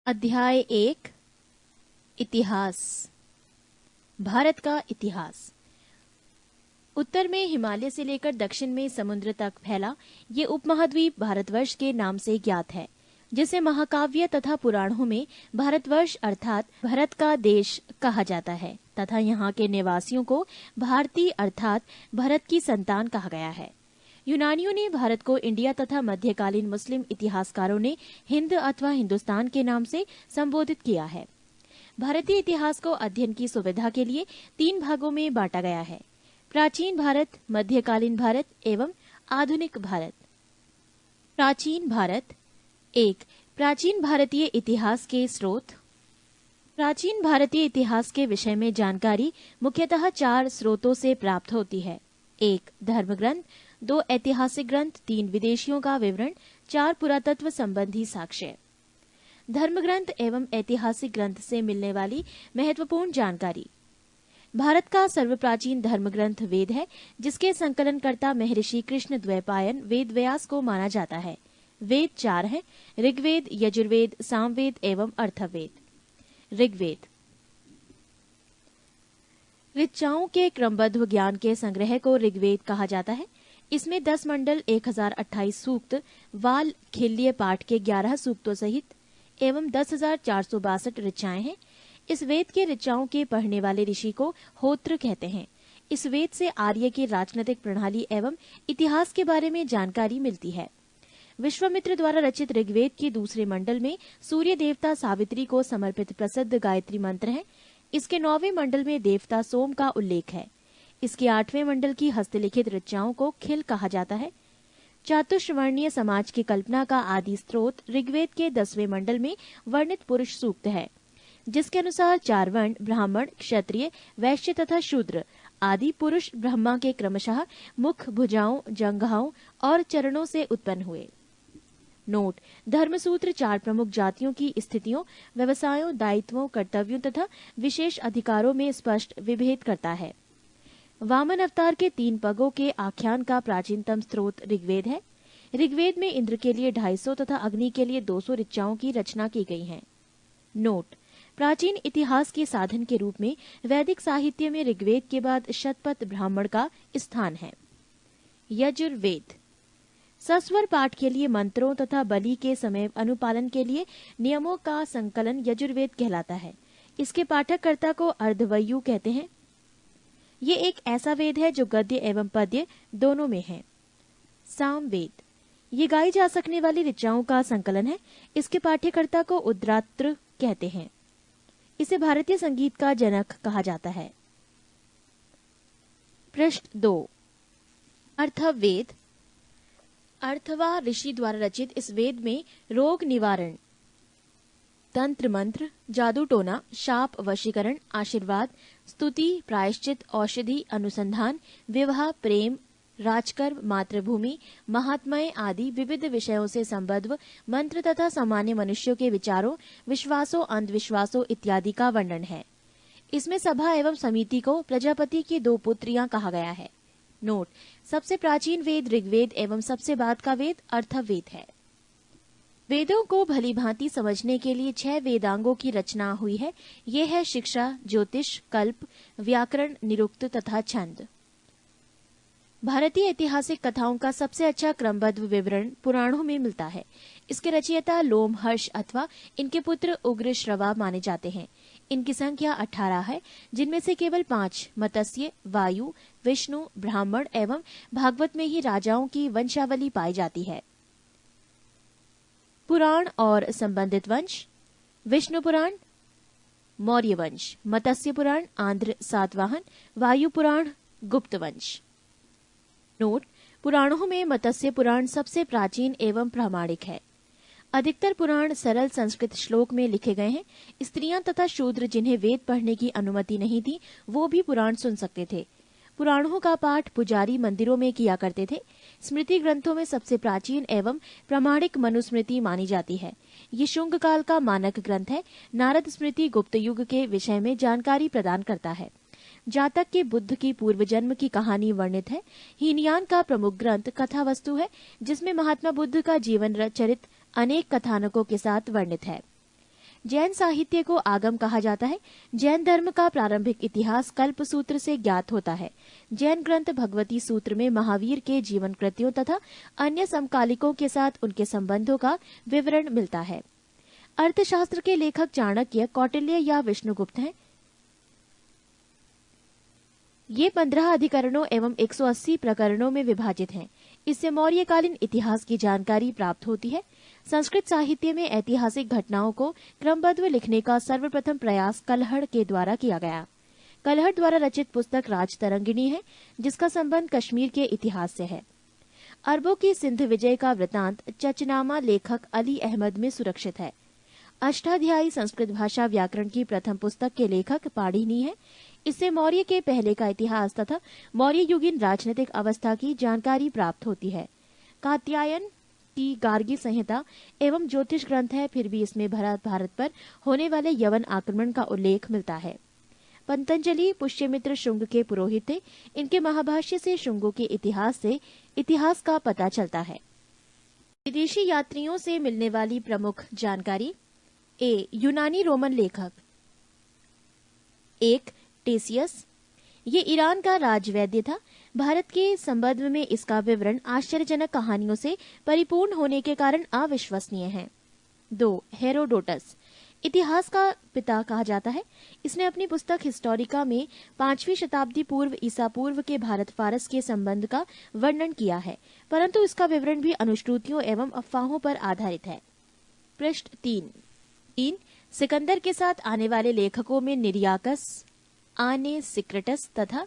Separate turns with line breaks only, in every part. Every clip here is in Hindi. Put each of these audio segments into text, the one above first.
अध्याय 1 इतिहास। भारत का इतिहास। उत्तर में हिमालय से लेकर दक्षिण में समुद्र तक फैला ये उपमहाद्वीप भारतवर्ष के नाम से ज्ञात है, जिसे महाकाव्य तथा पुराणों में भारतवर्ष अर्थात भारत का देश कहा जाता है तथा यहाँ के निवासियों को भारतीय अर्थात भरत की संतान कहा गया है। यूनानियों ने भारत को इंडिया तथा मध्यकालीन मुस्लिम इतिहासकारों ने हिंद अथवा हिंदुस्तान के नाम से संबोधित किया है। भारतीय इतिहास को अध्ययन की सुविधा के लिए 3 भागों में बांटा गया है: प्राचीन भारत, मध्यकालीन भारत एवं आधुनिक भारत। प्राचीन भारत। 1. प्राचीन भारतीय इतिहास के स्रोत। प्राचीन भारतीय इतिहास के विषय में जानकारी मुख्यतः 4 स्रोतों से प्राप्त होती है: 1. धर्मग्रंथ, 2 ऐतिहासिक ग्रंथ, 3 विदेशियों का विवरण, 4 पुरातत्व संबंधी साक्ष्य। धर्मग्रंथ एवं ऐतिहासिक ग्रंथ से मिलने वाली महत्वपूर्ण जानकारी। भारत का सर्वप्राचीन धर्मग्रंथ वेद है, जिसके संकलनकर्ता महर्षि कृष्ण द्वैपायन वेद व्यास को माना जाता है। वेद 4 हैं: ऋग्वेद, यजुर्वेद, सामवेद एवं अर्थवेद। ऋग्वेद ऋचाओं के क्रमबद्ध ज्ञान के संग्रह को ऋग्वेद कहा जाता है। इसमें 10 मंडल, 1028 सूक्त, वाल खिल्य पाठ के 11 सूक्तों सहित एवं 10,462 ऋचाएं हैं। इस वेद के ऋचाओं के पढ़ने वाले ऋषि को होत्र कहते हैं। इस वेद से आर्य की राजनीतिक प्रणाली एवं इतिहास के बारे में जानकारी मिलती है। विश्वामित्र द्वारा रचित ऋग्वेद के दूसरे मंडल में सूर्य देवता सावित्री को समर्पित प्रसिद्ध गायत्री मंत्र है। इसके 9वें मंडल में देवता सोम का उल्लेख है। इसके 8वें मंडल की हस्तलिखित ऋचाओं को खिल कहा जाता है। चातुश्वर्णीय समाज की कल्पना का आदि स्रोत ऋग्वेद के 10वें मंडल में वर्णित पुरुष सूक्त है, जिसके अनुसार 4 वर्ण ब्राह्मण, क्षत्रिय, वैश्य तथा शूद्र आदि पुरुष ब्रह्मा के क्रमशः मुख, भुजाओं, जंघाओं और चरणों से उत्पन्न हुए। नोट: धर्मसूत्र 4 प्रमुख जातियों की स्थितियों, व्यवसायों, दायित्वों, कर्तव्यों तथा विशेष अधिकारों में स्पष्ट विभेद करता है। वामन अवतार के 3 पगों के आख्यान का प्राचीनतम स्रोत ऋग्वेद है। ऋग्वेद में इंद्र के लिए 250 तथा अग्नि के लिए 200 ऋचाओं की रचना की गई है। नोट: प्राचीन इतिहास के साधन के रूप में वैदिक साहित्य में ऋग्वेद के बाद शतपथ ब्राह्मण का स्थान है। यजुर्वेद सस्वर पाठ के लिए मंत्रों तथा बलि के समय अनुपालन के लिए नियमों का संकलन यजुर्वेद कहलाता है। इसके पाठककर्ता को अर्धवयु कहते हैं। ये एक ऐसा वेद है जो गद्य एवं पद्य दोनों में है। सामवेद ये गाई जा सकने वाली ऋचाओं का संकलन है। इसके पाठ्यकर्ता को उद्रात्र कहते हैं। इसे भारतीय संगीत का जनक कहा जाता है। पृष्ठ 2 अर्थवेद। अर्थवा ऋषि द्वारा रचित इस वेद में रोग निवारण, तंत्र मंत्र, जादू टोना, शाप वशीकरण, आशीर्वाद, स्तुति, प्रायश्चित, औषधि, अनुसंधान, विवाह, प्रेम, राजकर्म, मातृभूमि, महात्म्य आदि विविध विषयों से संबद्ध मंत्र तथा सामान्य मनुष्यों के विचारों, विश्वासों, अंधविश्वासों इत्यादि का वर्णन है। इसमें सभा एवं समिति को प्रजापति की 2 पुत्रियां कहा गया है। नोट: सबसे प्राचीन वेद ऋग्वेद एवं सबसे बाद का वेद अर्थवेद है। वेदों को भली भांति समझने के लिए 6 वेदांगों की रचना हुई है। ये है शिक्षा, ज्योतिष, कल्प, व्याकरण, निरुक्त तथा छंद। भारतीय ऐतिहासिक कथाओं का सबसे अच्छा क्रमबद्ध विवरण पुराणों में मिलता है। इसके रचयिता लोमहर्ष अथवा इनके पुत्र उग्रश्रवा माने जाते हैं। इनकी संख्या 18 है, जिनमें से केवल 5 मत्स्य, वायु, विष्णु, ब्राह्मण एवं भागवत में ही राजाओं की वंशावली पाई जाती है। पुराण और संबंधित वंश: विष्णु पुराण, मौर्य वंश, मत्स्य पुराण, आंध्र सातवाहन, वायु पुराण, गुप्त वंश। नोट: पुराणों में मत्स्य पुराण सबसे प्राचीन एवं प्रामाणिक है। अधिकतर पुराण सरल संस्कृत श्लोक में लिखे गए हैं। स्त्रियां तथा शूद्र जिन्हें वेद पढ़ने की अनुमति नहीं थी, वो भी पुराण सुन सकते थे। पुराणों का पाठ पुजारी मंदिरों में किया करते थे। स्मृति ग्रंथों में सबसे प्राचीन एवं प्रामाणिक मनुस्मृति मानी जाती है। ये शुंग काल का मानक ग्रंथ है। नारद स्मृति गुप्त युग के विषय में जानकारी प्रदान करता है। जातक के बुद्ध की पूर्व जन्म की कहानी वर्णित है। हीनयान का प्रमुख ग्रंथ कथा वस्तु है, जिसमें महात्मा बुद्ध का जीवन चरित अनेक कथानकों के साथ वर्णित है। जैन साहित्य को आगम कहा जाता है। जैन धर्म का प्रारंभिक इतिहास कल्प सूत्र से ज्ञात होता है। जैन ग्रंथ भगवती सूत्र में महावीर के जीवन कृत्यों तथा अन्य समकालिकों के साथ उनके संबंधों का विवरण मिलता है। अर्थशास्त्र के लेखक चाणक्य, कौटिल्य या विष्णुगुप्त हैं। ये 15 अधिकरणों एवं 180 प्रकरणों में विभाजित हैं। इससे मौर्यकालीन इतिहास की जानकारी प्राप्त होती है। संस्कृत साहित्य में ऐतिहासिक घटनाओं को क्रमबद्ध लिखने का सर्वप्रथम प्रयास कलहड़ के द्वारा किया गया। कलहड़ द्वारा रचित पुस्तक राजतरंगिणी है, जिसका संबंध कश्मीर के इतिहास से है। अरबों की सिंध विजय का वृतांत चचनामा लेखक अली अहमद में सुरक्षित है। अष्टाध्यायी संस्कृत भाषा व्याकरण की प्रथम पुस्तक के लेखक पाणिनि है। इससे मौर्य के पहले का इतिहास तथा मौर्य युगीन राजनीतिक अवस्था की जानकारी प्राप्त होती है। कात्यायन की गार्गी संहिता एवं ज्योतिष ग्रंथ है, फिर भी इसमें भारत पर होने वाले यवन आक्रमण का उल्लेख मिलता है। पतंजलि पुष्यमित्र शुंग के पुरोहित थे। इनके महाभाष्य से शुंगों के इतिहास से इतिहास का पता चलता है। विदेशी यात्रियों से मिलने वाली प्रमुख जानकारी। यूनानी रोमन लेखक। 1. टेसियस। ये ईरान का राजवैद्य था। भारत के संबंध में इसका विवरण आश्चर्यजनक कहानियों से परिपूर्ण होने के कारण अविश्वसनीय है। 2. हेरोडोटस। इतिहास का पिता कहा जाता है। इसने अपनी पुस्तक हिस्टोरिका में 5वीं शताब्दी पूर्व ईसा पूर्व के भारत फारस के संबंध का वर्णन किया है, परंतु इसका विवरण भी अनुश्रुतियों एवं अफवाहों पर आधारित है। पृष्ठ 3। सिकंदर के साथ आने वाले लेखकों में निरियाकस, आने सिक्रेटस तथा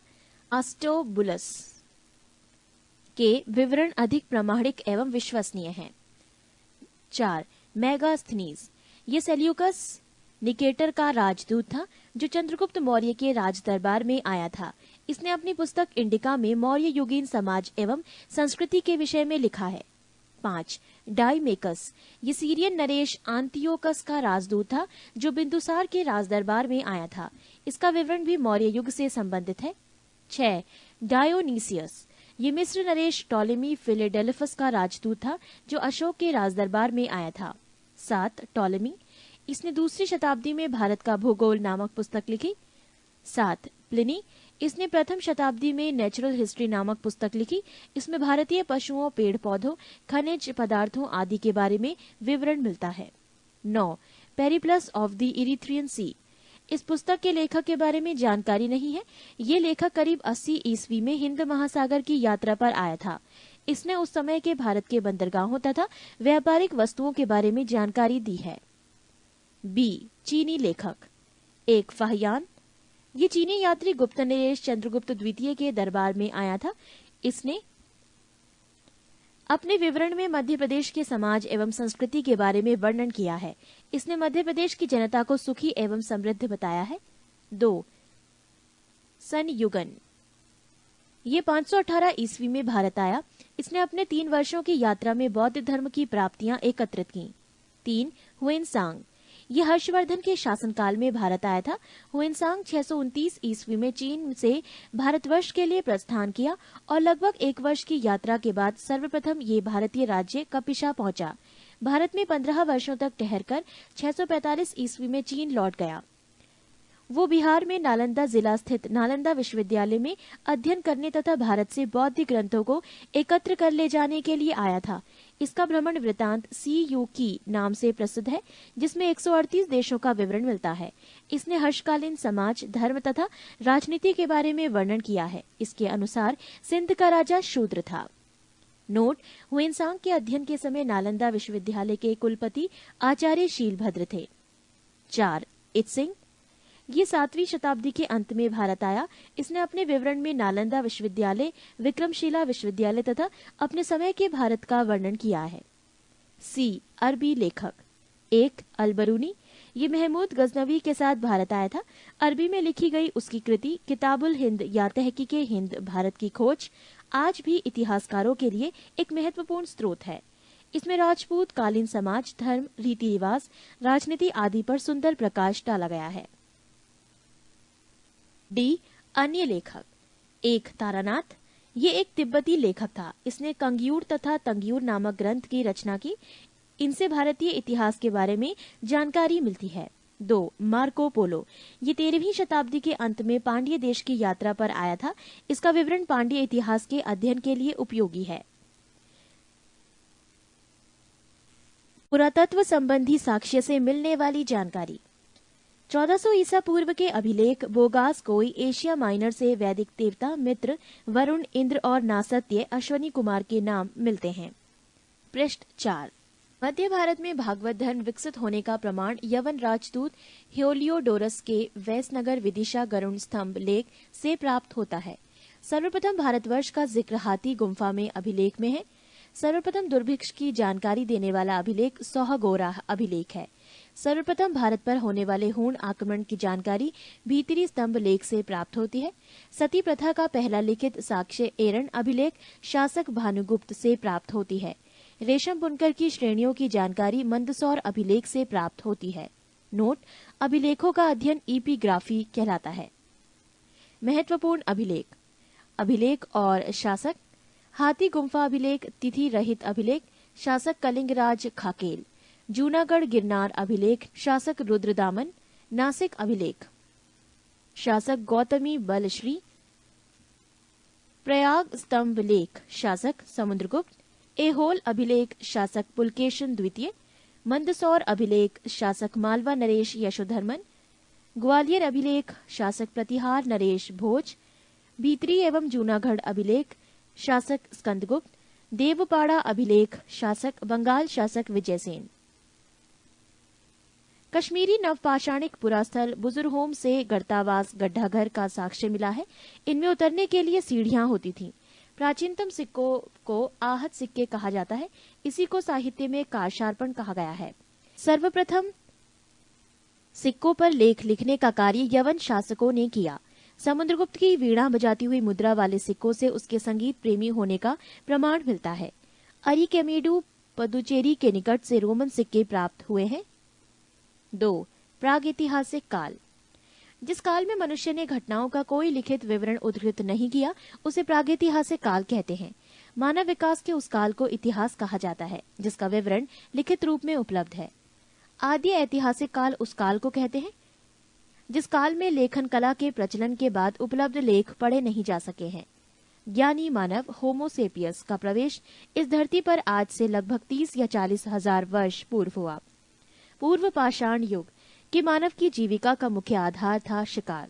आस्टोबुलस के विवरण अधिक प्रामाणिक एवं विश्वसनीय हैं। 4. मेगास्थनीज। ये सेल्यूकस निकेटर का राजदूत था, जो चंद्रगुप्त मौर्य के राज दरबार में आया था। इसने अपनी पुस्तक इंडिका में मौर्य युगीन समाज एवं संस्कृति के विषय में लिखा है। 5. डाइमेकस। ये सीरियन नरेश आंतियोकस का राजदूत था, जो बिंदुसार के राज दरबार में आया था। इसका विवरण भी मौर्य युग से संबंधित है। 6. डायोनीसियस। ये मिस्र नरेश टॉलेमी फिलेडेल्फस का राजदूत था, जो अशोक के राज दरबार में आया था। 7. टॉलेमी। इसने 2री शताब्दी में भारत का भूगोल नामक पुस्तक लिखी। 7. प्लिनी। इसने प्रथम शताब्दी में नेचुरल हिस्ट्री नामक पुस्तक लिखी। इसमें भारतीय पशुओं, पेड़ पौधों, खनिज पदार्थों आदि के बारे में विवरण मिलता है। 9. पेरिप्लस ऑफ द इरिथ्रियन सी। इस पुस्तक के लेखक के बारे में जानकारी नहीं है। ये लेखक करीब 80 ईस्वी में हिंद महासागर की यात्रा पर आया था। इसने उस समय के भारत के बंदरगाहों तथा व्यापारिक वस्तुओं के बारे में जानकारी दी है। बी. चीनी लेखक। 1. फाहियान। ये चीनी यात्री गुप्त नरेश चंद्रगुप्त द्वितीय के दरबार में आया था। इसने अपने विवरण में मध्य प्रदेश के समाज एवं संस्कृति के बारे में वर्णन किया है। इसने मध्य प्रदेश की जनता को सुखी एवं समृद्ध बताया है। 2. संयुगन। ये 518 ईस्वी में भारत आया। इसने अपने 3 वर्षों की यात्रा में बौद्ध धर्म की प्राप्तियां एकत्रित की। 3. हुएनसांग। ये हर्षवर्धन के शासनकाल में भारत आया था। हुएनसांग 629 ईस्वी में चीन से भारतवर्ष के लिए प्रस्थान किया और लगभग 1 वर्ष की यात्रा के बाद सर्वप्रथम ये भारतीय राज्य कपिशा पहुंचा। भारत में 15 वर्षों तक ठहरकर 645 ईस्वी में चीन लौट गया। वो बिहार में नालंदा जिला स्थित नालंदा विश्वविद्यालय में अध्ययन करने तथा भारत से बौद्ध ग्रंथों को एकत्र कर ले जाने के लिए आया था। इसका भ्रमण वृतांत CU की नाम से प्रसिद्ध है, जिसमें 138 देशों का विवरण मिलता है। इसने हर्षकालीन समाज, धर्म तथा राजनीति के बारे में वर्णन किया है। इसके अनुसार सिंध का राजा शूद्र था। नोट: हुएनसांग के अध्ययन के समय नालंदा विश्वविद्यालय के कुलपति आचार्य शीलभद्र थे। 4. इत्सिंग। ये 7वीं शताब्दी के अंत में भारत आया। इसने अपने विवरण में नालंदा विश्वविद्यालय, विक्रमशिला विश्वविद्यालय तथा अपने समय के भारत का वर्णन किया है। C. अरबी लेखक। 1. अलबरूनी। ये महमूद गजनवी के साथ भारत आया था। अरबी में लिखी गई उसकी कृति किताबुल हिंद या तहकीके हिंद भारत की खोज आज भी इतिहासकारों के लिए एक महत्वपूर्ण स्रोत है। इसमें राजपूत कालीन समाज, धर्म, रीति रिवाज, राजनीति आदि पर सुंदर प्रकाश डाला गया है। D. अन्य लेखक। 1. तारानाथ। ये एक तिब्बती लेखक था। इसने कंग्यूर तथा तंग्यूर नामक ग्रंथ की रचना की। इनसे भारतीय इतिहास के बारे में जानकारी मिलती है। 2. Marco Polo. ये 13वीं शताब्दी के अंत में पांड्य देश की यात्रा पर आया था। इसका विवरण पांड्य इतिहास के अध्ययन के लिए उपयोगी है। पुरातत्व संबंधी साक्ष्य से मिलने वाली जानकारी। 1400 ईसा पूर्व के अभिलेख बोगास कोई एशिया माइनर से वैदिक देवता मित्र, वरुण, इंद्र और नासत्य अश्वनी कुमार के नाम मिलते हैं। पृष्ठ 4। मध्य भारत में भागवत धर्म विकसित होने का प्रमाण यवन राजदूत हेलियोडोरस के वैसनगर विदिशा गरुड़ स्तंभ लेख से प्राप्त होता है। सर्वप्रथम भारतवर्ष का जिक्र हाथी गुम्फा में अभिलेख में है। सर्वप्रथम दुर्भिक्ष की जानकारी देने वाला अभिलेख सोहगोरा अभिलेख है। सर्वप्रथम भारत पर होने वाले हूण आक्रमण की जानकारी भीतरी स्तंभ लेख से प्राप्त होती है। सती प्रथा का पहला लिखित साक्ष्य एरन अभिलेख शासक भानुगुप्त से प्राप्त होती है। रेशम बुनकर की श्रेणियों की जानकारी मंदसौर अभिलेख से प्राप्त होती है। नोट: अभिलेखों का अध्ययन इपिग्राफी कहलाता है। महत्वपूर्ण अभिलेख: अभिलेख और शासक, हाथी गुम्फा अभिलेख, तिथि रहित अभिलेख, शासक कलिंगराज खाकेल, जूनागढ़ गिरनार अभिलेख, शासक रुद्रदामन, नासिक अभिलेख, शासक गौतमी बलश्री, प्रयाग स्तंभ लेख, शासक समुद्रगुप्त, एहोल अभिलेख, शासक पुलकेशन द्वितीय, मंदसौर अभिलेख, शासक मालवा नरेश यशोधर्मन, ग्वालियर अभिलेख, शासक प्रतिहार नरेश भोज, भीतरी एवं जूनागढ़ अभिलेख, शासक स्कंदगुप्त, देवपाड़ा अभिलेख, शासक बंगाल शासक विजयसेन। कश्मीरी नवपाषाणिक पुरास्थल बुजुर्गहोम से गढ़तावास गड्ढाघर का साक्ष्य मिला है। इनमें उतरने के लिए सीढ़ियां होती थीं। प्राचीनतम सिक्कों को आहत सिक्के कहा जाता है। इसी को साहित्य में कारशार्पण कहा गया है। सर्वप्रथम सिक्कों पर लेख लिखने का कार्य यवन शासकों ने किया। समुद्रगुप्त की वीणा बजाती हुई मुद्रा वाले सिक्कों से उसके संगीत प्रेमी होने का प्रमाण मिलता है। अरिकेमेडु पदुचेरी के निकट से रोमन सिक्के प्राप्त हुए हैं। 2. प्रागैतिहासिक काल। जिस काल में मनुष्य ने घटनाओं का कोई लिखित विवरण उद्धृत नहीं किया उसे प्रागैतिहासिक काल कहते हैं। मानव विकास के उस काल को इतिहास कहा जाता है जिसका विवरण लिखित रूप में उपलब्ध है। आदि ऐतिहासिक काल उस काल को कहते हैं जिस काल में लेखन कला के प्रचलन के बाद उपलब्ध लेख पढ़े नहीं जा सके हैं। ज्ञानी मानव होमोसेपियस का प्रवेश इस धरती पर आज से लगभग 30 या 40 हजार वर्ष पूर्व हुआ। पूर्व पाषाण युग के मानव की जीविका का मुख्य आधार था शिकार।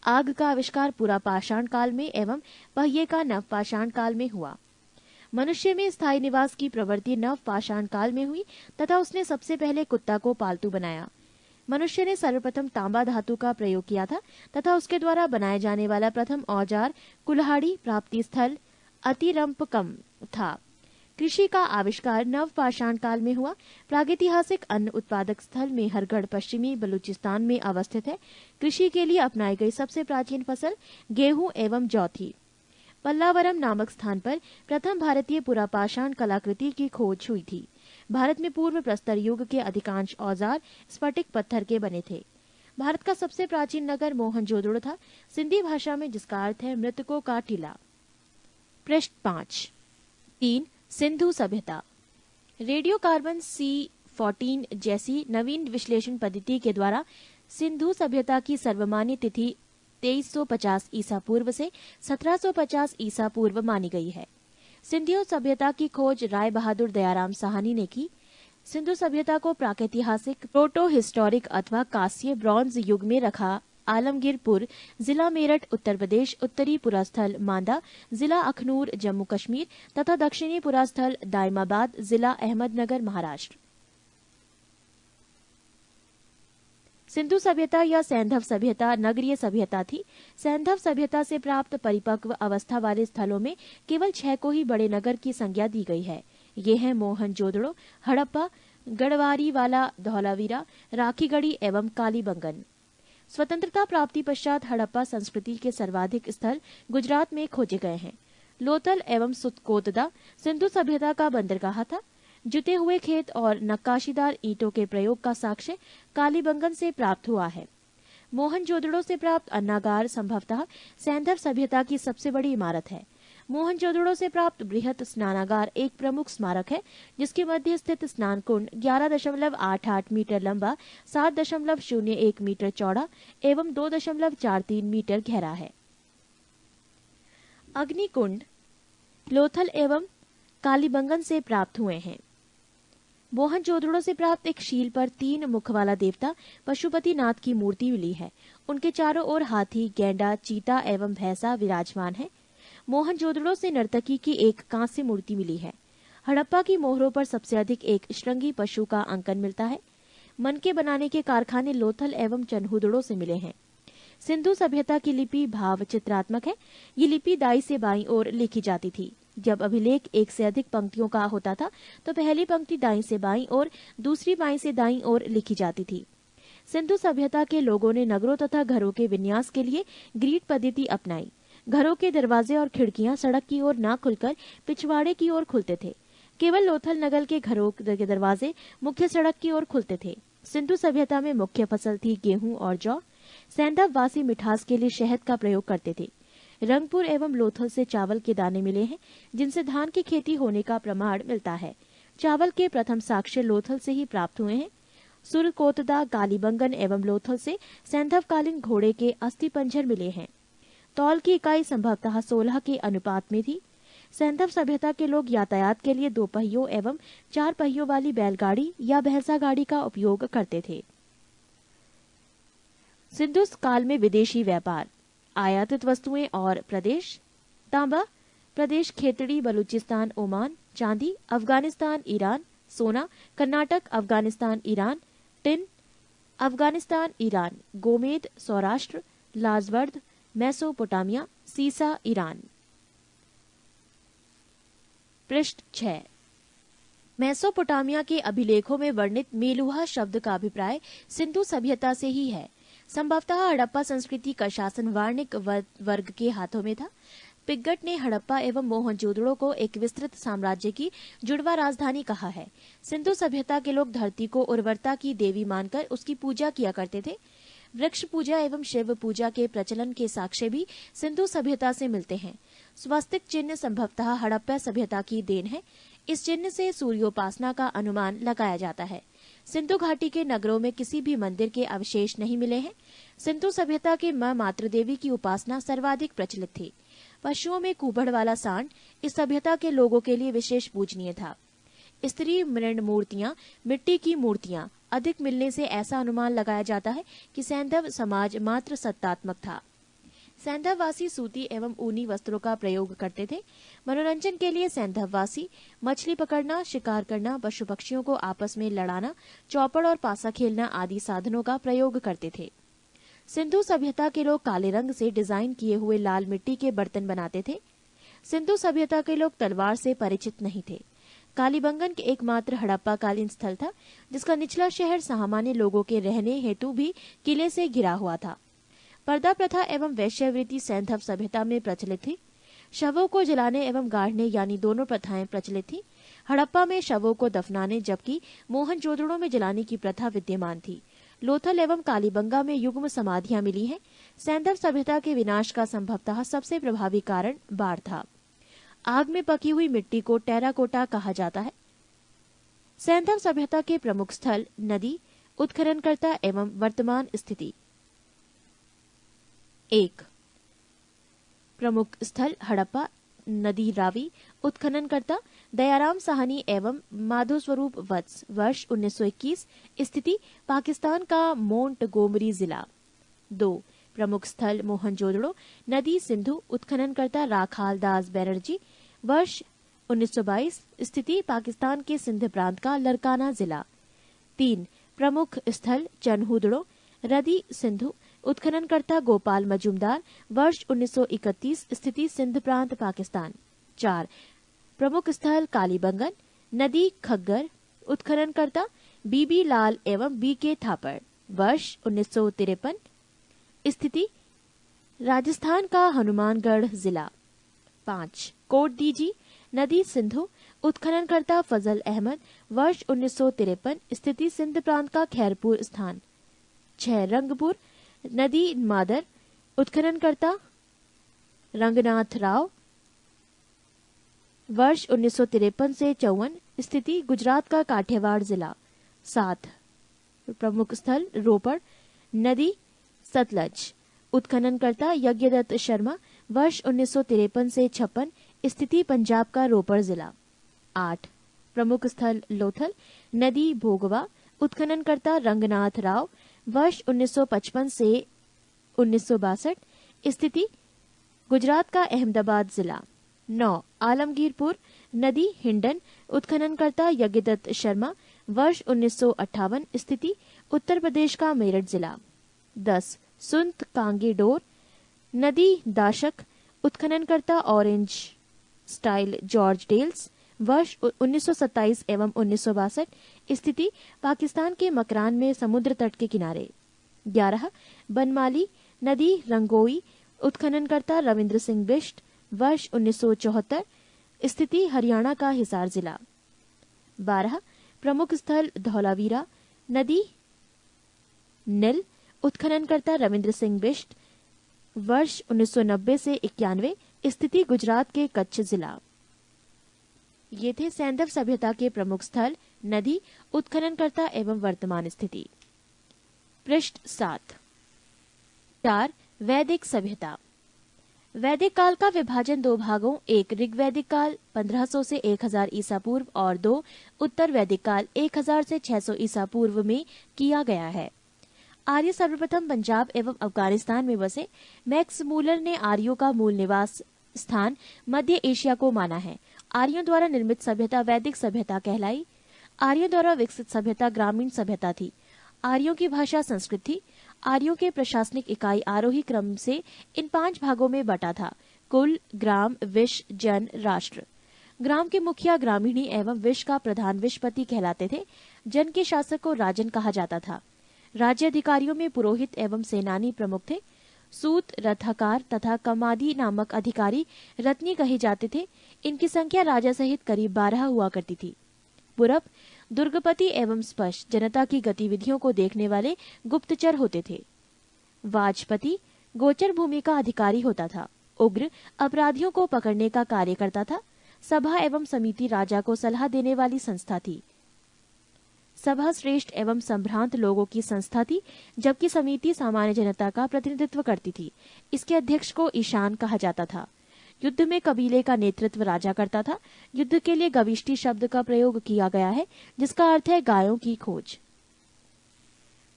आग का आविष्कार पूरा पाषाण काल में एवं पहिए का नव पाषाण काल में हुआ। मनुष्य में स्थायी निवास की प्रवृत्ति नव पाषाण काल में हुई तथा उसने सबसे पहले कुत्ता को पालतू बनाया। मनुष्य ने सर्वप्रथम तांबा धातु का प्रयोग किया था तथा उसके द्वारा बनाए जाने वाला प्रथम औजार कुल्हाड़ी प्राप्ति स्थल अतिरंपकम था। कृषि का आविष्कार नव पाषाण काल में हुआ। प्रागैतिहासिक अन्न उत्पादक स्थल मेहरगढ़ पश्चिमी बलूचिस्तान में अवस्थित है। कृषि के लिए अपनाई गई सबसे प्राचीन फसल गेहूं एवं जौ थी। पल्लावरम नामक स्थान पर प्रथम भारतीय पुरापाषाण कलाकृति की खोज हुई थी। भारत में पूर्व प्रस्तर युग के अधिकांश औजार स्फटिक पत्थर के बने थे। भारत का सबसे प्राचीन नगर मोहनजोदड़ो था, सिंधी भाषा में, जिसका अर्थ है मृतकों का टीला। पृष्ठ 5। 3. सिंधु सभ्यता। रेडियो कार्बन C14 जैसी नवीन विश्लेषण पद्धति के द्वारा सिंधु सभ्यता की सर्वमान्य तिथि 2350 ईसा पूर्व से 1750 ईसा पूर्व मानी गई है। सिंधु सभ्यता की खोज राय बहादुर दयाराम साहनी ने की। सिंधु सभ्यता को प्रागैतिहासिक, प्रोटो हिस्टोरिक अथवा कांस्य ब्रॉन्ज युग में रखा आलमगीरपुर, जिला मेरठ उत्तर प्रदेश, उत्तरी पुरास्थल मांदा, जिला अखनूर जम्मू कश्मीर तथा दक्षिणी पुरास्थल दायमाबाद, जिला अहमदनगर महाराष्ट्र। सिंधु सभ्यता या सैंधव सभ्यता नगरीय सभ्यता थी। सैंधव सभ्यता से प्राप्त परिपक्व अवस्था वाले स्थलों में केवल 6 को ही बड़े नगर की संज्ञा दी गई है। ये हैं मोहनजोदड़ो, हड़प्पा, गढ़वारीवाला, धौलावीरा, राखीगढ़ी एवं कालीबंगन। स्वतंत्रता प्राप्ति पश्चात हड़प्पा संस्कृति के सर्वाधिक स्थल गुजरात में खोजे गए हैं। लोथल एवं सुतकोतदा सिंधु सभ्यता का बंदरगाह था। जुते हुए खेत और नक्काशीदार ईंटों के प्रयोग का साक्ष्य कालीबंगन से प्राप्त हुआ है। मोहनजोदड़ो से प्राप्त अन्नागार संभवतः सैंधव सभ्यता की सबसे बड़ी इमारत है। मोहनजोदड़ो से प्राप्त बृहत स्नानागार एक प्रमुख स्मारक है, जिसके मध्य स्थित स्नान कुंड 11.88 मीटर लंबा, 7.01 मीटर चौड़ा एवं 2.43 मीटर गहरा है। अग्निकुंड लोथल एवं कालीबंगन से प्राप्त हुए हैं। मोहनजोदड़ो से प्राप्त एक शील पर 3 मुख वाला देवता पशुपतिनाथ की मूर्ति मिली है। उनके चारों ओर हाथी, गेंडा, चीता एवं भैंसा विराजमान है। मोहनजोदड़ो से नर्तकी की एक कांस्य मूर्ति मिली है। हड़प्पा की मोहरों पर सबसे अधिक एक श्रृंगी पशु का अंकन मिलता है। मनके बनाने के कारखाने लोथल एवं चन्हूदड़ो से मिले हैं। सिंधु सभ्यता की लिपि भाव चित्रात्मक है। ये लिपि दाई से बाईं ओर लिखी जाती थी। जब अभिलेख एक से अधिक पंक्तियों का होता था तो पहली पंक्ति दाईं से बाईं और दूसरी बाईं से दाईं ओर लिखी जाती थी। सिंधु सभ्यता के लोगों ने नगरों तथा घरों के विन्यास के लिए ग्रीड पद्धति अपनाई। घरों के दरवाजे और खिड़कियां सड़क की ओर न खुलकर पिछवाड़े की ओर खुलते थे। केवल लोथल नगर के घरों के दरवाजे मुख्य सड़क की ओर खुलते थे। सिंधु सभ्यता में मुख्य फसल थी गेहूं और जौ। सैंधव वासी मिठास के लिए शहद का प्रयोग करते थे। रंगपुर एवं लोथल से चावल के दाने मिले हैं, जिनसे धान की खेती होने का प्रमाण मिलता है। चावल के प्रथम साक्ष्य लोथल से ही प्राप्त हुए हैं। सुरकोतदा, कालीबंगन एवं लोथल से सैंधवकालीन घोड़े के अस्थि पंजर मिले हैं। तौल की इकाई संभवतः 16 के अनुपात में थी। सैंधव सभ्यता के लोग यातायात के लिए 2 पहियों एवं 4 पहियों वाली बैलगाड़ी या भैंसा गाड़ी का उपयोग करते थे। सिंधु काल में विदेशी व्यापार, आयातित वस्तुएं और प्रदेश। तांबा प्रदेश खेतड़ी, बलूचिस्तान, ओमान। चांदी अफगानिस्तान, ईरान। सोना Karnataka, Afghanistan, Iran. Tin Afghanistan, Iran. गोमेद सौराष्ट्र, लाजवर्द मेसोपोटामिया। सीसा ईरान। पृष्ठ 6। मेसोपोटामिया के अभिलेखों में वर्णित मेलुहा शब्द का अभिप्राय सिंधु सभ्यता से ही है। संभवतः हड़प्पा संस्कृति का शासन वाणिक वर्ग के हाथों में था। पिग्गट ने हड़प्पा एवं मोहनजोदड़ो को एक विस्तृत साम्राज्य की जुड़वा राजधानी कहा है। सिंधु सभ्यता के लोग धरती को उर्वरता की देवी मानकर उसकी पूजा किया करते थे। वृक्ष पूजा एवं शिव पूजा के प्रचलन के साक्ष्य भी सिंधु सभ्यता से मिलते हैं। स्वस्तिक चिन्ह संभवतः हड़प्पा सभ्यता की देन है। इस चिन्ह से सूर्योपासना का अनुमान लगाया जाता है। सिंधु घाटी के नगरों में किसी भी मंदिर के अवशेष नहीं मिले हैं। सिंधु सभ्यता के मां मातृ देवी की उपासना सर्वाधिक प्रचलित थी। पशुओं में कुबड़ वाला सांड इस सभ्यता के लोगों के लिए विशेष पूजनीय था। स्त्री मृण मूर्तियां, मिट्टी की मूर्तियां अधिक मिलने से ऐसा अनुमान लगाया जाता है कि सैंधव समाज मात्र सत्तात्मक था। सैंधववासी सूती एवं ऊनी वस्त्रों का प्रयोग करते थे। मनोरंजन के लिए सैंधववासी मछली पकड़ना, शिकार करना, पशु पक्षियों को आपस में लड़ाना, चौपड़ और पासा खेलना आदि साधनों का प्रयोग करते थे। सिंधु सभ्यता के लोग काले रंग से डिजाइन किए हुए लाल मिट्टी के बर्तन बनाते थे। सिंधु सभ्यता के लोग तलवार से परिचित नहीं थे। कालीबंगन के एकमात्र हड़प्पा कालीन स्थल था, जिसका निचला शहर सामान्य लोगों के रहने हेतु भी किले से घिरा हुआ था। पर्दा प्रथा एवं वैश्यवृत्ति सैंधव सभ्यता में प्रचलित थी। शवों को जलाने एवं गाड़ने यानी दोनों प्रथाएं प्रचलित थी। हड़प्पा में शवों को दफनाने जबकि मोहनजोदड़ो में जलाने की प्रथा विद्यमान थी। लोथल एवं कालीबंगा में युग्म समाधियां मिली हैं। सैंधव सभ्यता के विनाश का संभवतः सबसे प्रभावी कारण बाढ़ था। आग में पकी हुई मिट्टी को टेराकोटा कहा जाता है। सैंधव सभ्यता के प्रमुख स्थल नदी, उत्खननकर्ता एवं वर्तमान स्थिति। 1. प्रमुख स्थल हड़प्पा, नदी रावी, उत्खननकर्ता दयाराम साहनी एवं माधो स्वरूप वत्स, वर्ष 1921। स्थिति पाकिस्तान का मोंटगोमरी जिला। 2. प्रमुख स्थल मोहनजोदड़ो, नदी सिंधु, उत्खननकर्ता राखाल दास बैनर्जी, वर्ष 1922। स्थिति पाकिस्तान के सिंध प्रांत का लरकाना जिला। 3. प्रमुख स्थल चन्हूदड़ो, रदी सिंधु, उत्खननकर्ता गोपाल मजूमदार, वर्ष 1931। स्थिति सिंध प्रांत पाकिस्तान। 4. प्रमुख स्थल कालीबंगन, नदी खग्गर, उत्खननकर्ता बीबी लाल एवं बीके थापड़, वर्ष 1953। स्थिति राजस्थान का हनुमानगढ़ जिला। 5. कोट दीजी, नदी सिंधु, उत्खननकर्ता फजल अहमद, वर्ष 1953। स्थिति सिंध प्रांत का खैरपुर स्थान। 6. रंगपुर, नदी मादर, उत्खननकर्ता रंगनाथ राव, वर्ष 1953 से 54। स्थिति गुजरात का काठियावाड़ जिला। 7। प्रमुख स्थल रोपड़, नदी सतलज। उत्खननकर्ता यज्ञदत्त शर्मा। वर्ष 1953 से 56। स्थिति पंजाब का रोपड़ जिला। 8। प्रमुख स्थल लोथल, नदी भोगवा। उत्खननकर्ता रंगनाथ राव। वर्ष 1955 से 1962। स्थिति गुजरात का अहमदाबाद जिला। 9। आलमगीरपुर, नदी हिंडन। उत्खननकर्ता यज्ञदत्त शर्मा। वर्ष 1958। स्थिति उत्तर प्रदेश का मेरठ जिला। 10। सुंत कांगीडोर, नदी दाशक। उत्खननकर्ता ऑरेंज स्टाइल जॉर्ज डेल्स। वर्ष 1927 एवं 1962। स्थिति पाकिस्तान के मकरान में समुद्र तट के किनारे। 11। बनमाली, नदी रंगोई। उत्खननकर्ता रविंद्र सिंह बिष्ट। वर्ष 1974। स्थिति हरियाणा का हिसार जिला। 12। प्रमुख स्थल धौलावीरा, नदी नील। उत्खननकर्ता रविंद्र सिंह बिष्ट। वर्ष 1990 से 91। स्थिति गुजरात के कच्छ जिला। ये थे सैंधव सभ्यता के प्रमुख स्थल, नदी, उत्खननकर्ता एवं वर्तमान स्थिति। पृष्ठ 7। 4। वैदिक सभ्यता। वैदिक काल का विभाजन 2 भागों, 1 ऋग्वैदिक काल 1500 से 1000 ईसा पूर्व और 2 उत्तर वैदिक काल 1000 से 600 ईसा पूर्व में किया गया है। आर्य सर्वप्रथम पंजाब एवं अफगानिस्तान में बसे। मैक्स मूलर ने आर्यों का मूल निवास स्थान मध्य एशिया को माना है। आर्यों द्वारा निर्मित सभ्यता वैदिक सभ्यता कहलाई। आर्यों द्वारा विकसित सभ्यता ग्रामीण सभ्यता थी। आर्यों की भाषा संस्कृत थी। आर्यों के प्रशासनिक इकाई आरोही क्रम से इन 5 भागों में बटा था: कुल, ग्राम, विश, जन, राष्ट्र। ग्राम के मुखिया ग्रामीणी एवं विश का प्रधान विशपति कहलाते थे। जन के शासक को राजन कहा जाता था। राज्य अधिकारियों में पुरोहित एवं सेनानी प्रमुख थे। सूत, रथाकार तथा कमादी नामक अधिकारी रत्नी कहे जाते थे। इनकी संख्या राजा सहित करीब 12 हुआ करती थी। पूरब दुर्गपति एवं स्पष्ट जनता की गतिविधियों को देखने वाले गुप्तचर होते थे। वाजपति गोचर भूमि का अधिकारी होता था। उग्र अपराधियों को पकड़ने का कार्य करता था। सभा एवं समिति राजा को सलाह देने वाली संस्था थी। सभा श्रेष्ठ एवं संभ्रांत लोगों की संस्था थी, जबकि समिति सामान्य जनता का प्रतिनिधित्व करती थी। इसके अध्यक्ष को ईशान कहा जाता था। युद्ध में कबीले का नेतृत्व राजा करता था। युद्ध के लिए गविष्टि शब्द का प्रयोग किया गया है, जिसका अर्थ है गायों की खोज।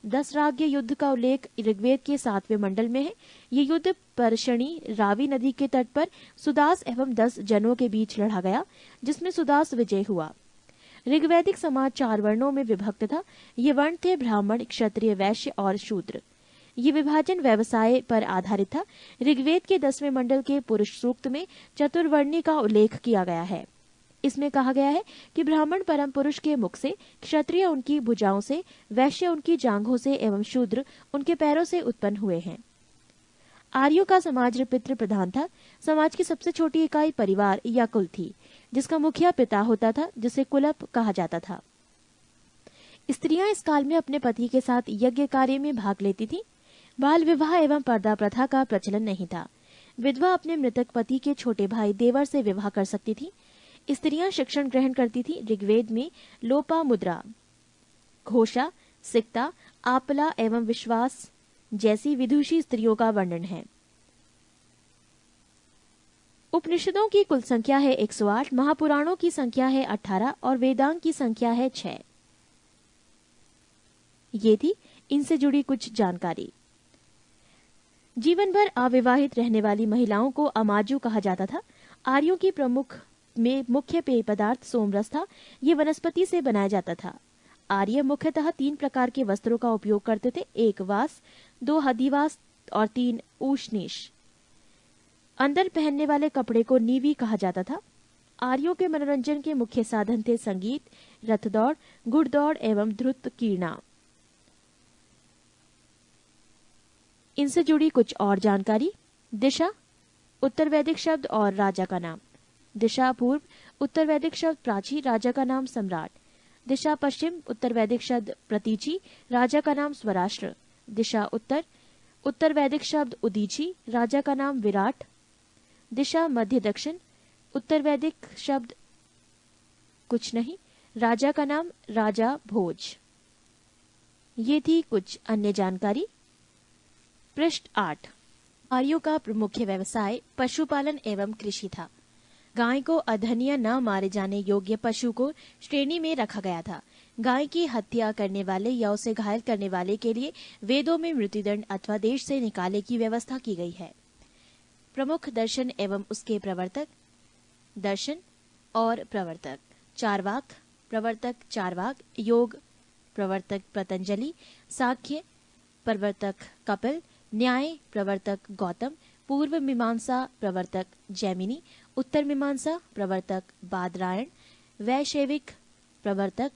10 राज्य युद्ध का उल्लेख ऋग्वेद के 7वें मंडल में है। ये युद्ध परशणी रावी नदी के तट पर सुदास एवं 10 जनों के बीच लड़ा गया, जिसमें सुदास विजय हुआ। ऋग्वैदिक समाज 4 वर्णों में विभक्त था। ये वर्ण थे ब्राह्मण, क्षत्रिय, वैश्य और शूद्र। ये विभाजन व्यवसाय पर आधारित था। ऋग्वेद के 10वें मंडल के पुरुष सूक्त में चतुर्वर्णी का उल्लेख किया गया है। इसमें कहा गया है कि ब्राह्मण परम पुरुष के मुख से, क्षत्रिय उनकी भुजाओं से, वैश्य उनकी जांघों से एवं शूद्र उनके पैरों से उत्पन्न हुए हैं। आर्यों का समाज पितृ प्रधान था। समाज की सबसे छोटी इकाई परिवार या कुल थी, जिसका मुखिया पिता होता था, जिसे कुलप कहा जाता था। स्त्रियां इस काल में अपने पति के साथ यज्ञ कार्य में भाग लेती थीं। बाल विवाह एवं पर्दा प्रथा का प्रचलन नहीं था। विधवा अपने मृतक पति के छोटे भाई देवर से विवाह कर सकती थी। स्त्रियां शिक्षण ग्रहण करती थी। ऋग्वेद में लोपा मुद्रा, घोषा, सिक्ता, आपला एवं विश्वास जैसी विदुषी स्त्रियों का वर्णन है। उपनिषदों की कुल संख्या है 108, महापुराणों की संख्या है 18 और वेदांग की संख्या है 6। ये थी इनसे जुड़ी कुछ जानकारी। जीवन भर अविवाहित रहने वाली महिलाओं को अमाजु कहा जाता था। आर्यों की मुख्य पेय पदार्थ सोमरस था। ये वनस्पति से बनाया जाता था। आर्य मुख्यतः 3 प्रकार के वस्त्रों का उपयोग करते थे: 1 वास, 2 हदिवास और 3 ऊष्णीश। अंदर पहनने वाले कपड़े को नीवी कहा जाता था। आर्यों के मनोरंजन के मुख्य साधन थे संगीत, रथदौड़, घुड़दौड़ एवं ध्रुत कीर्णा। इनसे जुड़ी कुछ और जानकारी। दिशा उत्तर वैदिक शब्द और राजा का नाम। दिशा पूर्व उत्तर वैदिक शब्द प्राची, राजा का नाम सम्राट। दिशा पश्चिम उत्तर वैदिक शब्द प्रतीची, राजा का नाम स्वराष्ट्र। दिशा उत्तर उत्तर वैदिक शब्द उदीची, राजा का नाम विराट। दिशा मध्य दक्षिण उत्तर वैदिक शब्द कुछ नहीं, राजा का नाम राजा भोज। ये थी कुछ अन्य जानकारी। पृष्ठ 8। आर्यों का मुख्य व्यवसाय पशुपालन एवं कृषि था। गाय को अधन्य न मारे जाने योग्य पशु को श्रेणी में रखा गया था। गाय की हत्या करने वाले या उसे घायल करने वाले के लिए वेदों में मृत्युदंड अथवा देश से निकाले की व्यवस्था की गई है। प्रमुख दर्शन एवं उसके प्रवर्तक। दर्शन और प्रवर्तक। चार्वाक प्रवर्तक चार्वाक, योग प्रवर्तक पतंजलि, सांख्य प्रवर्तक कपिल, न्याय प्रवर्तक गौतम, पूर्व मीमांसा प्रवर्तक जैमिनी, उत्तर मीमांसा प्रवर्तक बादरायण, वैशेविक प्रवर्तक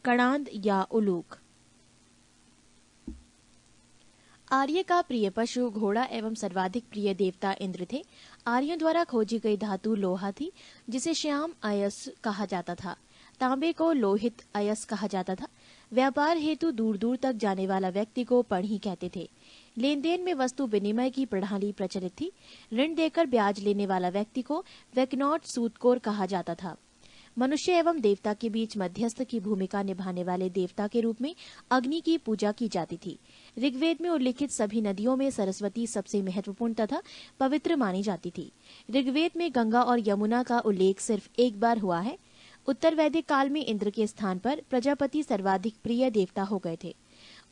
कणाद या उलूक। आर्य का प्रिय पशु घोड़ा एवं सर्वाधिक प्रिय देवता इंद्र थे। आर्यों द्वारा खोजी गई धातु लोहा थी, जिसे श्याम अयस कहा जाता था। तांबे को लोहित अयस कहा जाता था। व्यापार हेतु दूर दूर तक जाने वाला व्यक्ति को पढ़ी कहते थे। लेन देन में वस्तु विनिमय की प्रणाली प्रचलित थी। ऋण देकर ब्याज लेने वाला व्यक्ति को वैकनॉट सूदखोर कहा जाता था। मनुष्य एवं देवता के बीच मध्यस्थ की भूमिका निभाने वाले देवता के रूप में अग्नि की पूजा की जाती थी। ऋग्वेद में उल्लिखित सभी नदियों में सरस्वती सबसे महत्वपूर्ण तथा पवित्र मानी जाती थी। ऋग्वेद में गंगा और यमुना का उल्लेख सिर्फ एक बार हुआ है। उत्तर वैदिक काल में इंद्र के स्थान पर प्रजापति सर्वाधिक प्रिय देवता हो गए थे।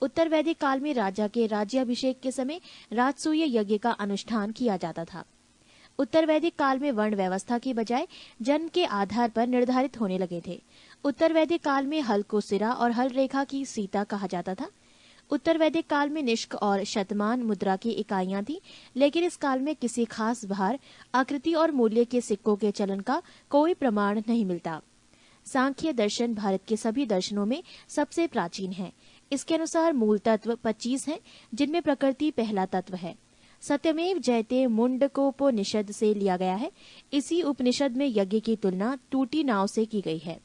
उत्तर वैदिक काल में राजा के राज्याभिषेक के समय राजसूय यज्ञ का अनुष्ठान किया जाता था। उत्तर वैदिक काल में वर्ण व्यवस्था की बजाय जन्म के आधार पर निर्धारित होने लगे थे। उत्तर वैदिक काल में हल को सिरा और हल रेखा की सीता कहा जाता था। उत्तर वैदिक काल में निष्क और शतमान मुद्रा की इकाइयां थी, लेकिन इस काल में किसी खास भार, आकृति और मूल्य के सिक्कों के चलन का कोई प्रमाण नहीं मिलता। सांख्य दर्शन भारत के सभी दर्शनों में सबसे प्राचीन है। इसके अनुसार मूल तत्व 25 हैं, जिनमें प्रकृति पहला तत्व है। सत्यमेव जयते मुंडकोपनिषद से लिया गया है। इसी उपनिषद में यज्ञ की तुलना टूटी नाव से की गई है।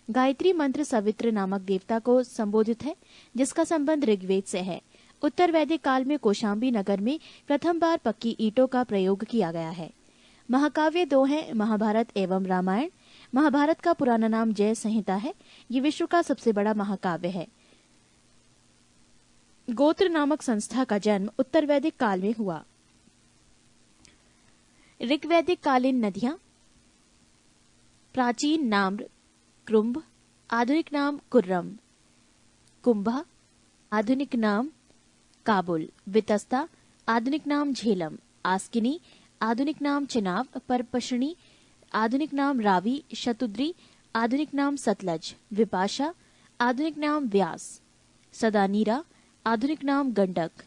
गायत्री मंत्र सवित्र नामक देवता को संबोधित है, जिसका संबंध ऋग्वेद से है। उत्तर वैदिक काल में कौशाम्बी नगर में प्रथम बार पक्की ईंटों का प्रयोग किया गया है। महाकाव्य 2 हैं, महाभारत एवं रामायण। महाभारत का पुराना नाम जय संहिता है। ये विश्व का सबसे बड़ा महाकाव्य है। गोत्र नामक संस्था का जन्म उत्तर वैदिक काल में हुआ। ऋग्वैदिक कालीन नदियां। प्राचीन नाम कृंभ, आधुनिक नाम कुर्रम। कुंभा, आधुनिक नाम काबुल। वितस्ता, आधुनिक नाम झेलम। आस्किनी, आधुनिक नाम चिनाब। परपशणी, आधुनिक नाम रावी। शतुद्री, आधुनिक नाम सतलज। विपाशा, आधुनिक नाम व्यास। सदानीरा, आधुनिक नाम गंडक।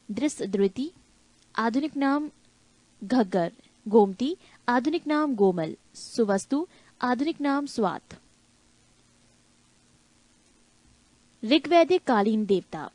दृष्टद्रुति, आधुनिक नाम घग्गर। गोमती, आधुनिक नाम गोमल। सुवस्तु, आधुनिक नाम स्वात। ऋग्वैदिक कालीन देवता।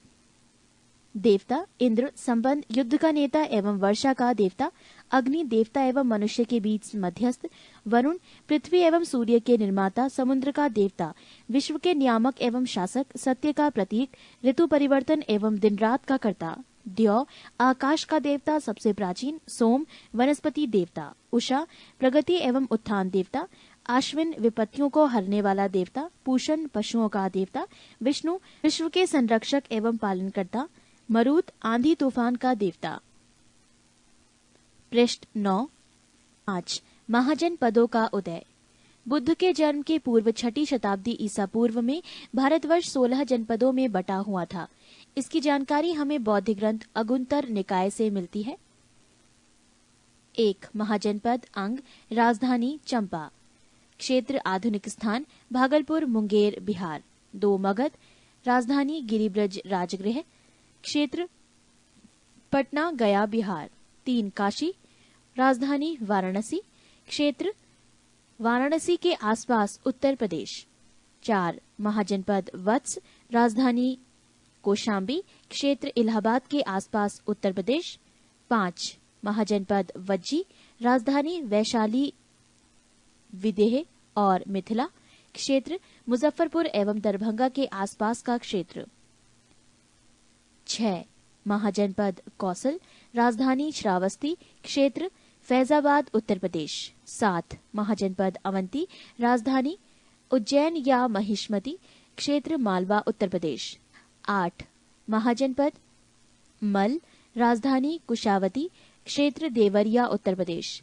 देवता इंद्र, संबंध युद्ध का नेता एवं वर्षा का देवता। अग्नि, देवता एवं मनुष्य के बीच मध्यस्थ। वरुण, पृथ्वी एवं सूर्य के निर्माता। समुद्र का देवता, विश्व के नियामक एवं शासक। सत्य का प्रतीक, ऋतु परिवर्तन एवं दिन रात का कर्ता। द्यौ, आकाश का देवता, सबसे प्राचीन। सोम, वनस्पति देवता। उषा, प्रगति एवं उत्थान देवता। आश्विन, विपत्तियों को हरने वाला देवता। पूषण, पशुओं का देवता। विष्णु, विश्व के संरक्षक एवं पालनकर्ता। मरुत, आंधी तूफान का देवता। पृष्ठ 9। 5 महाजनपदों का उदय। बुद्ध के जन्म के पूर्व 6ठी शताब्दी ईसा पूर्व में भारतवर्ष 16 जनपदों में बटा हुआ था। इसकी जानकारी हमें बौद्ध ग्रंथ अगुंतर निकाय से मिलती है। 1 महाजनपद अंग, राजधानी चंपा। क्षेत्र आधुनिक स्थान भागलपुर, मुंगेर, बिहार। 2 मगध, राजधानी गिरिब्रज राजगृह। क्षेत्र पटना, गया, बिहार। 3 काशी, राजधानी वाराणसी। क्षेत्र वाराणसी के आसपास उत्तर प्रदेश। 4 महाजनपद वत्स, राजधानी कौशाम्बी। क्षेत्र इलाहाबाद के आसपास उत्तर प्रदेश। 5 महाजनपद वज्जी, राजधानी वैशाली, विदेह और मिथिला। क्षेत्र मुजफ्फरपुर एवं दरभंगा के आसपास का क्षेत्र। 6 महाजनपद कौसल, राजधानी श्रावस्ती। क्षेत्र फैजाबाद, उत्तर प्रदेश। 7 महाजनपद अवंती, राजधानी उज्जैन या महिष्मती, क्षेत्र मालवा उत्तर प्रदेश। 8 महाजनपद मल, राजधानी कुशावती, क्षेत्र देवरिया उत्तर प्रदेश।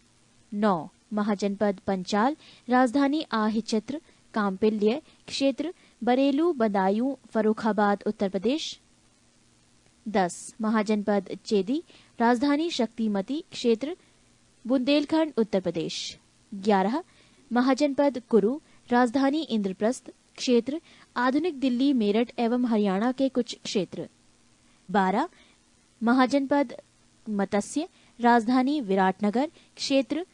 9 महाजनपद पंचाल, राजधानी आहिचत्र कांपिल्य, क्षेत्र बरेलू बदायूं फर्रुखाबाद उत्तर प्रदेश। 10 महाजनपद चेदी, राजधानी शक्तिमती, क्षेत्र बुंदेलखंड उत्तर प्रदेश। 11 महाजनपद कुरु, राजधानी इंद्रप्रस्थ, क्षेत्र आधुनिक दिल्ली मेरठ एवं हरियाणा के कुछ क्षेत्र। 12 महाजनपद मत्स्य, राजधानी विराटनगर, क्षेत्र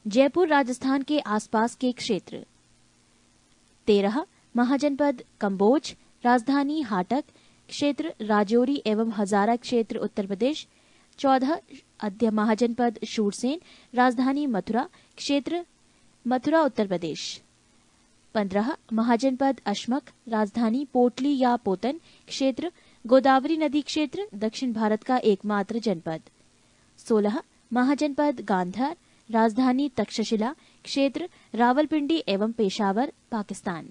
जयपुर राजस्थान के आसपास के क्षेत्र। 13 महाजनपद कंबोज, राजधानी हाटक, क्षेत्र राजौरी एवं हजारा, क्षेत्र उत्तर प्रदेश। 14 अध्य महाजनपद शूरसेन, राजधानी मथुरा, क्षेत्र मथुरा उत्तर प्रदेश। 15 महाजनपद अशमक, राजधानी पोटली या पोतन, क्षेत्र गोदावरी नदी, क्षेत्र दक्षिण भारत का एकमात्र जनपद। 16 महाजनपद गांधार, राजधानी तक्षशिला, क्षेत्र रावलपिंडी एवं पेशावर, पाकिस्तान।